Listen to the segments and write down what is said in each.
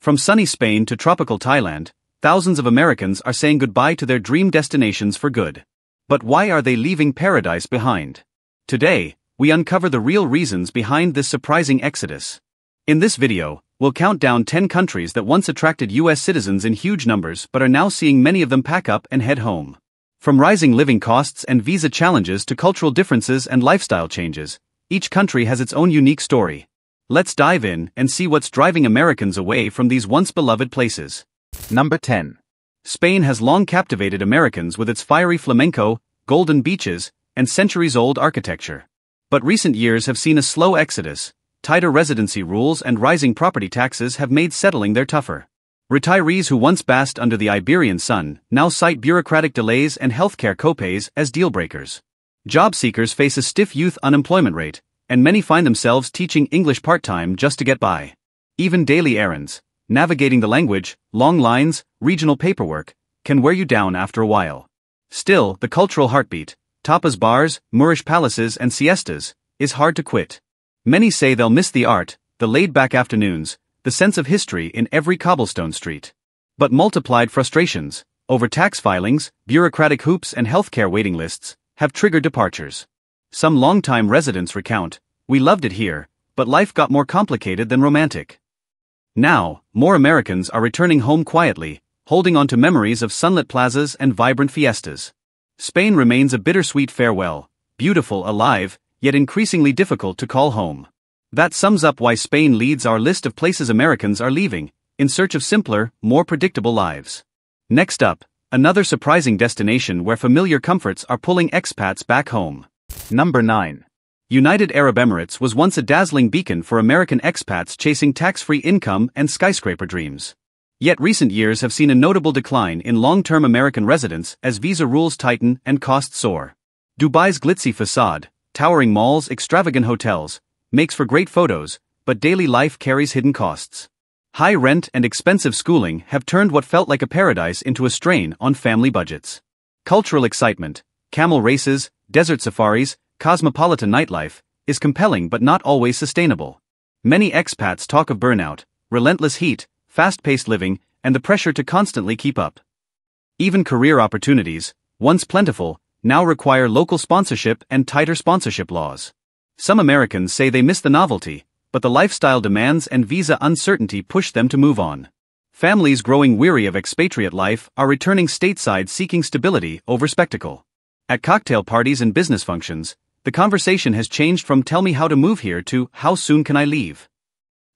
From sunny Spain to tropical Thailand, thousands of Americans are saying goodbye to their dream destinations for good. But why are they leaving paradise behind? Today, we uncover the real reasons behind this surprising exodus. In this video, we'll count down 10 countries that once attracted US citizens in huge numbers but are now seeing many of them pack up and head home. From rising living costs and visa challenges to cultural differences and lifestyle changes, each country has its own unique story. Let's dive in and see what's driving Americans away from these once beloved places. Number 10. Spain has long captivated Americans with its fiery flamenco, golden beaches, and centuries-old architecture. But recent years have seen a slow exodus. Tighter residency rules and rising property taxes have made settling there tougher. Retirees who once basked under the Iberian sun now cite bureaucratic delays and healthcare copays as deal-breakers. Job seekers face a stiff youth unemployment rate, and many find themselves teaching English part-time just to get by. Even daily errands, navigating the language, long lines, regional paperwork, can wear you down after a while. Still, the cultural heartbeat, tapas bars, Moorish palaces and siestas, is hard to quit. Many say they'll miss the art, the laid-back afternoons, the sense of history in every cobblestone street. But multiplied frustrations, over tax filings, bureaucratic hoops and healthcare waiting lists, have triggered departures. Some longtime residents recount, "We loved it here, but life got more complicated than romantic." Now, more Americans are returning home quietly, holding on to memories of sunlit plazas and vibrant fiestas. Spain remains a bittersweet farewell, beautiful, alive, yet increasingly difficult to call home. That sums up why Spain leads our list of places Americans are leaving, in search of simpler, more predictable lives. Next up, another surprising destination where familiar comforts are pulling expats back home. Number 9. United Arab Emirates was once a dazzling beacon for American expats chasing tax-free income and skyscraper dreams. Yet recent years have seen a notable decline in long-term American residents as visa rules tighten and costs soar. Dubai's glitzy facade, towering malls, extravagant hotels, makes for great photos, but daily life carries hidden costs. High rent and expensive schooling have turned what felt like a paradise into a strain on family budgets. Cultural excitement, camel races, desert safaris, cosmopolitan nightlife, is compelling but not always sustainable. Many expats talk of burnout, relentless heat, fast-paced living, and the pressure to constantly keep up. Even career opportunities, once plentiful, now require local sponsorship and tighter sponsorship laws. Some Americans say they miss the novelty, but the lifestyle demands and visa uncertainty push them to move on. Families growing weary of expatriate life are returning stateside seeking stability over spectacle. At cocktail parties and business functions, the conversation has changed from "tell me how to move here" to "how soon can I leave?"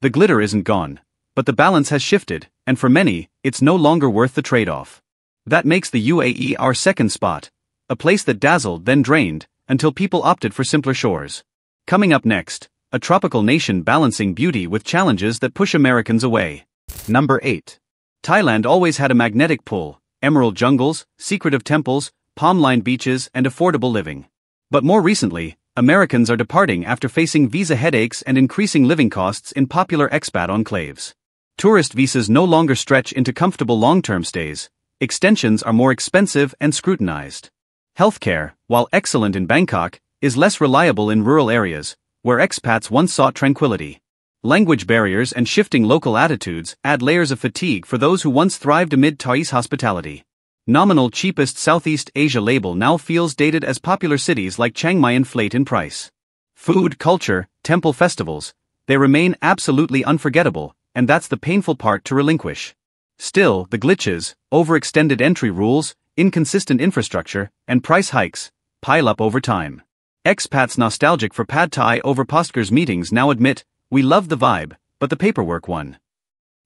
The glitter isn't gone, but the balance has shifted, and for many, it's no longer worth the trade-off. That makes the UAE our second spot, a place that dazzled then drained, until people opted for simpler shores. Coming up next, a tropical nation balancing beauty with challenges that push Americans away. Number 8. Thailand always had a magnetic pull: emerald jungles, secretive temples, palm-lined beaches, and affordable living. But more recently, Americans are departing after facing visa headaches and increasing living costs in popular expat enclaves. Tourist visas no longer stretch into comfortable long-term stays. Extensions are more expensive and scrutinized. Healthcare, while excellent in Bangkok, is less reliable in rural areas, where expats once sought tranquility. Language barriers and shifting local attitudes add layers of fatigue for those who once thrived amid Thai's hospitality. Nominal cheapest Southeast Asia label now feels dated as popular cities like Chiang Mai inflate in price. Food, culture, temple festivals, they remain absolutely unforgettable, and that's the painful part to relinquish. Still, the glitches, overextended entry rules, inconsistent infrastructure, and price hikes pile up over time. Expats nostalgic for pad thai over Postgres meetings now admit, "We love the vibe, but the paperwork won."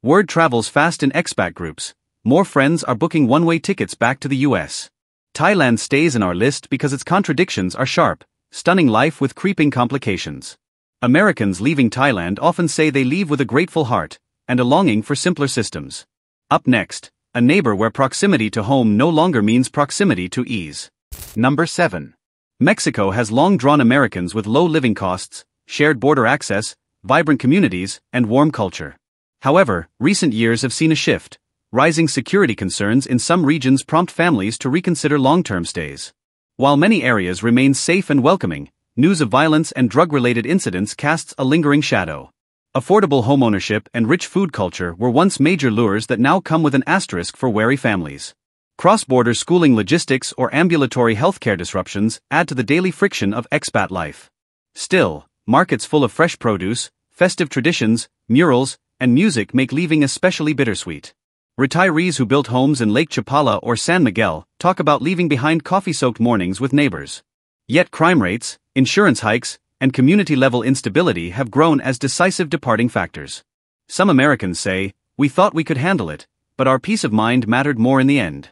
Word travels fast in expat groups. More friends are booking one-way tickets back to the US. Thailand stays in our list because its contradictions are sharp, stunning life with creeping complications. Americans leaving Thailand often say they leave with a grateful heart, and a longing for simpler systems. Up next, a neighbor where proximity to home no longer means proximity to ease. Number 7. Mexico has long drawn Americans with low living costs, shared border access, vibrant communities, and warm culture. However, recent years have seen a shift. Rising security concerns in some regions prompt families to reconsider long-term stays. While many areas remain safe and welcoming, news of violence and drug-related incidents casts a lingering shadow. Affordable homeownership and rich food culture were once major lures that now come with an asterisk for wary families. Cross-border schooling logistics or ambulatory healthcare disruptions add to the daily friction of expat life. Still, markets full of fresh produce, festive traditions, murals, and music make leaving especially bittersweet. Retirees who built homes in Lake Chapala or San Miguel talk about leaving behind coffee-soaked mornings with neighbors. Yet crime rates, insurance hikes, and community-level instability have grown as decisive departing factors. Some Americans say, "We thought we could handle it, but our peace of mind mattered more in the end."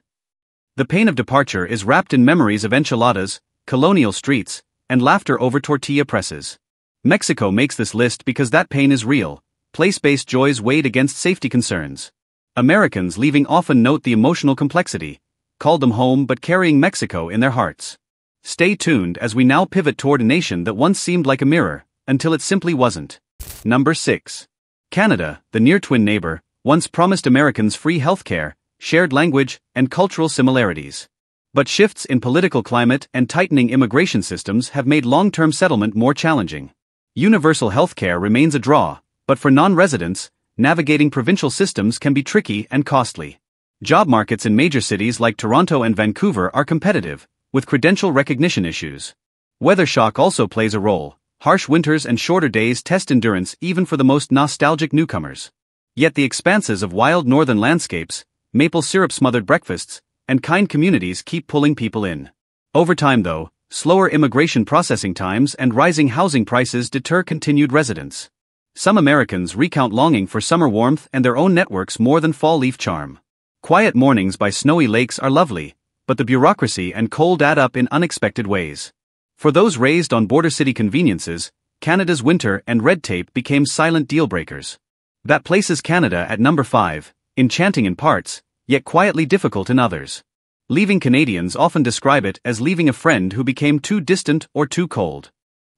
The pain of departure is wrapped in memories of enchiladas, colonial streets, and laughter over tortilla presses. Mexico makes this list because that pain is real. Place-based joys weighed against safety concerns. Americans leaving often note the emotional complexity, called them home but carrying Mexico in their hearts. Stay tuned as we now pivot toward a nation that once seemed like a mirror, until it simply wasn't. Number 6. Canada, the near-twin neighbor, once promised Americans free healthcare, shared language, and cultural similarities. But shifts in political climate and tightening immigration systems have made long-term settlement more challenging. Universal healthcare remains a draw, but for non-residents, navigating provincial systems can be tricky and costly. Job markets in major cities like Toronto and Vancouver are competitive, with credential recognition issues. Weather shock also plays a role. Harsh winters and shorter days test endurance even for the most nostalgic newcomers. Yet the expanses of wild northern landscapes, maple syrup-smothered breakfasts, and kind communities keep pulling people in. Over time though, slower immigration processing times and rising housing prices deter continued residents. Some Americans recount longing for summer warmth and their own networks more than fall leaf charm. Quiet mornings by snowy lakes are lovely, but the bureaucracy and cold add up in unexpected ways. For those raised on border city conveniences, Canada's winter and red tape became silent deal-breakers. That places Canada at number 5, enchanting in parts, yet quietly difficult in others. Leaving Canadians often describe it as leaving a friend who became too distant or too cold.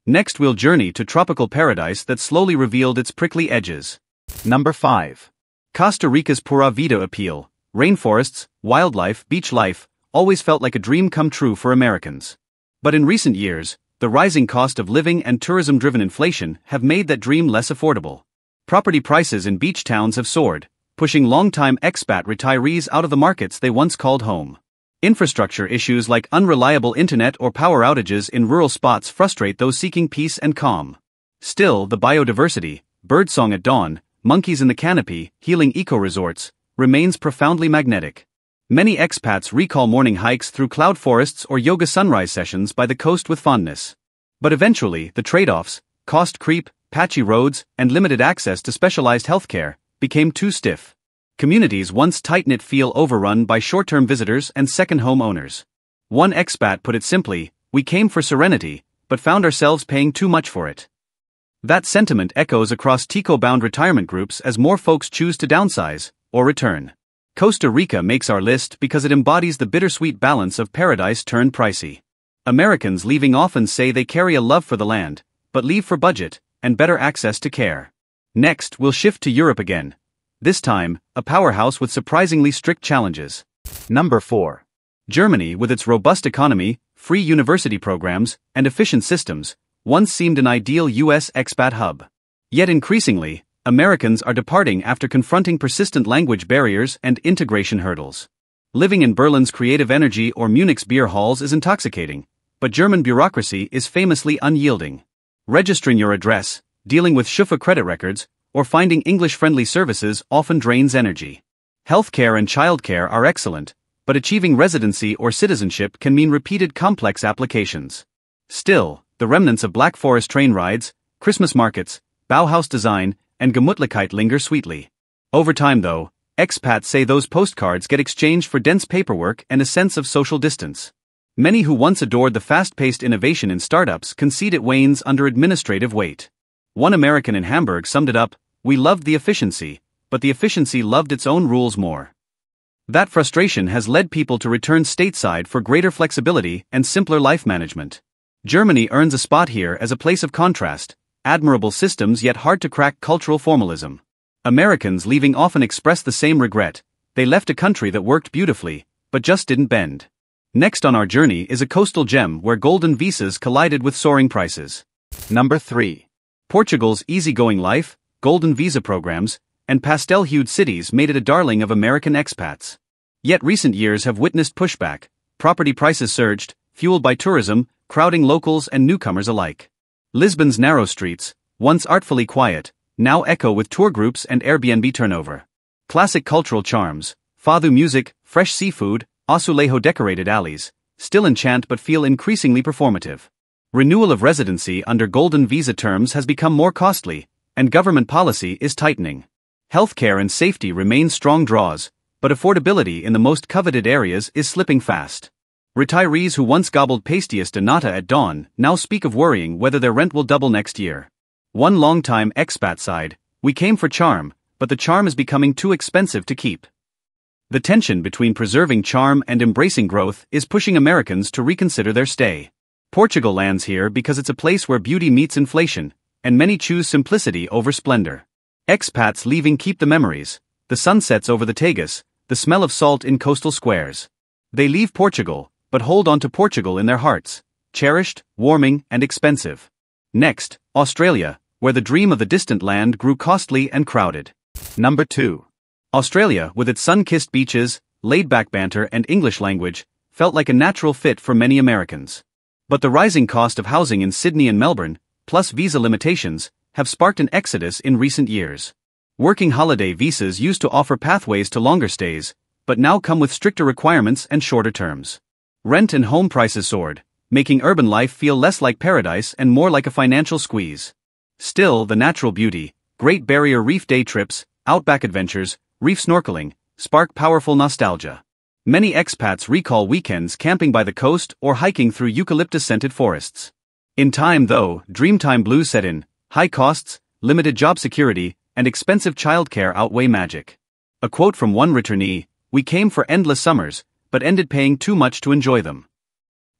Next we'll journey to tropical paradise that slowly revealed its prickly edges. Number 5. Costa Rica's Pura Vida appeal, rainforests, wildlife, beach life, always felt like a dream come true for Americans. But in recent years, the rising cost of living and tourism-driven inflation have made that dream less affordable. Property prices in beach towns have soared, pushing long-time expat retirees out of the markets they once called home. Infrastructure issues like unreliable internet or power outages in rural spots frustrate those seeking peace and calm. Still, the biodiversity, birdsong at dawn, monkeys in the canopy, healing eco-resorts, remains profoundly magnetic. Many expats recall morning hikes through cloud forests or yoga sunrise sessions by the coast with fondness. But eventually, the trade-offs, cost creep, patchy roads, and limited access to specialized healthcare, became too stiff. Communities once tight-knit feel overrun by short-term visitors and second-home owners. One expat put it simply, "We came for serenity, but found ourselves paying too much for it." That sentiment echoes across TICO-bound retirement groups as more folks choose to downsize, or return. Costa Rica makes our list because it embodies the bittersweet balance of paradise turned pricey. Americans leaving often say they carry a love for the land, but leave for budget and better access to care. Next, we'll shift to Europe again. This time, a powerhouse with surprisingly strict challenges. Number 4. Germany, with its robust economy, free university programs, and efficient systems, once seemed an ideal U.S. expat hub. Yet increasingly, Americans are departing after confronting persistent language barriers and integration hurdles. Living in Berlin's creative energy or Munich's beer halls is intoxicating, but German bureaucracy is famously unyielding. Registering your address, dealing with Schufa credit records, or finding English-friendly services often drains energy. Healthcare and childcare are excellent, but achieving residency or citizenship can mean repeated complex applications. Still, the remnants of Black Forest train rides, Christmas markets, Bauhaus design, and Gemütlichkeit linger sweetly. Over time though, expats say those postcards get exchanged for dense paperwork and a sense of social distance. Many who once adored the fast-paced innovation in startups concede it wanes under administrative weight. One American in Hamburg summed it up, "We loved the efficiency, but the efficiency loved its own rules more." That frustration has led people to return stateside for greater flexibility and simpler life management. Germany earns a spot here as a place of contrast, admirable systems yet hard-to-crack cultural formalism. Americans leaving often express the same regret, they left a country that worked beautifully, but just didn't bend. Next on our journey is a coastal gem where golden visas collided with soaring prices. Number 3. Portugal's easygoing life, golden visa programs, and pastel-hued cities made it a darling of American expats. Yet recent years have witnessed pushback. Property prices surged, fueled by tourism, crowding locals and newcomers alike. Lisbon's narrow streets, once artfully quiet, now echo with tour groups and Airbnb turnover. Classic cultural charms, fado music, fresh seafood, azulejo-decorated alleys, still enchant but feel increasingly performative. Renewal of residency under golden visa terms has become more costly, and government policy is tightening. Healthcare and safety remain strong draws, but affordability in the most coveted areas is slipping fast. Retirees who once gobbled pastillas de nata at dawn now speak of worrying whether their rent will double next year. One longtime expat sighed, "We came for charm, but the charm is becoming too expensive to keep." The tension between preserving charm and embracing growth is pushing Americans to reconsider their stay. Portugal lands here because it's a place where beauty meets inflation, and many choose simplicity over splendor. Expats leaving keep the memories, the sunsets over the Tagus, the smell of salt in coastal squares. They leave Portugal, but hold on to Portugal in their hearts, cherished, warming, and expensive. Next, Australia, where the dream of the distant land grew costly and crowded. Number 2. Australia, with its sun-kissed beaches, laid-back banter and English language, felt like a natural fit for many Americans. But the rising cost of housing in Sydney and Melbourne, plus visa limitations, have sparked an exodus in recent years. Working holiday visas used to offer pathways to longer stays, but now come with stricter requirements and shorter terms. Rent and home prices soared, making urban life feel less like paradise and more like a financial squeeze. Still, the natural beauty, Great Barrier Reef day trips, outback adventures, reef snorkeling, spark powerful nostalgia. Many expats recall weekends camping by the coast or hiking through eucalyptus-scented forests. In time, though, Dreamtime blues set in. High costs, limited job security, and expensive childcare outweigh magic. A quote from one returnee, "We came for endless summers, but ended paying too much to enjoy them."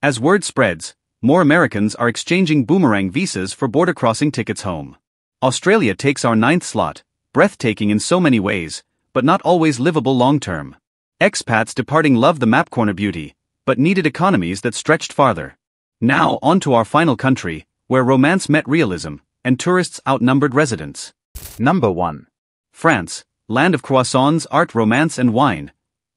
As word spreads, more Americans are exchanging boomerang visas for border crossing tickets home. Australia takes our 9th slot, breathtaking in so many ways, but not always livable long-term. Expats departing loved the map corner beauty, but needed economies that stretched farther. Now on to our final country, where romance met realism, and tourists outnumbered residents. Number 1. France, land of croissants, art, romance and wine,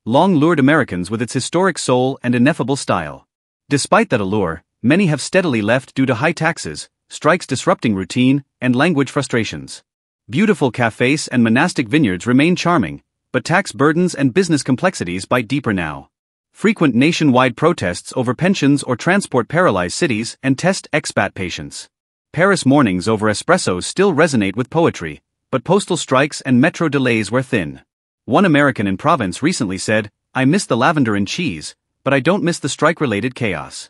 long lured Americans with its historic soul and ineffable style. Despite that allure, many have steadily left due to high taxes, strikes disrupting routine, and language frustrations. Beautiful cafes and monastic vineyards remain charming, but tax burdens and business complexities bite deeper now. Frequent nationwide protests over pensions or transport paralyze cities and test expat patience. Paris mornings over espressos still resonate with poetry, but postal strikes and metro delays wear thin. One American in Provence recently said, "I miss the lavender and cheese, but I don't miss the strike-related chaos."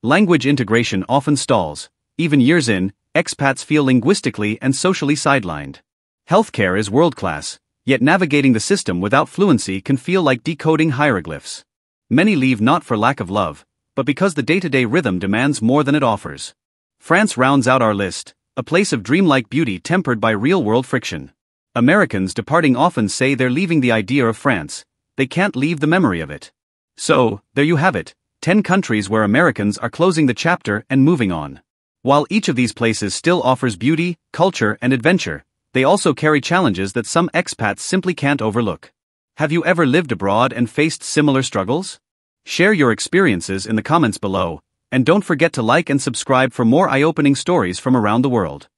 Language integration often stalls. Even years in, expats feel linguistically and socially sidelined. Healthcare is world-class, yet navigating the system without fluency can feel like decoding hieroglyphs. Many leave not for lack of love, but because the day-to-day rhythm demands more than it offers. France rounds out our list, a place of dreamlike beauty tempered by real-world friction. Americans departing often say they're leaving the idea of France, they can't leave the memory of it. So, there you have it, 10 countries where Americans are closing the chapter and moving on. While each of these places still offers beauty, culture, and adventure, they also carry challenges that some expats simply can't overlook. Have you ever lived abroad and faced similar struggles? Share your experiences in the comments below, and don't forget to like and subscribe for more eye-opening stories from around the world.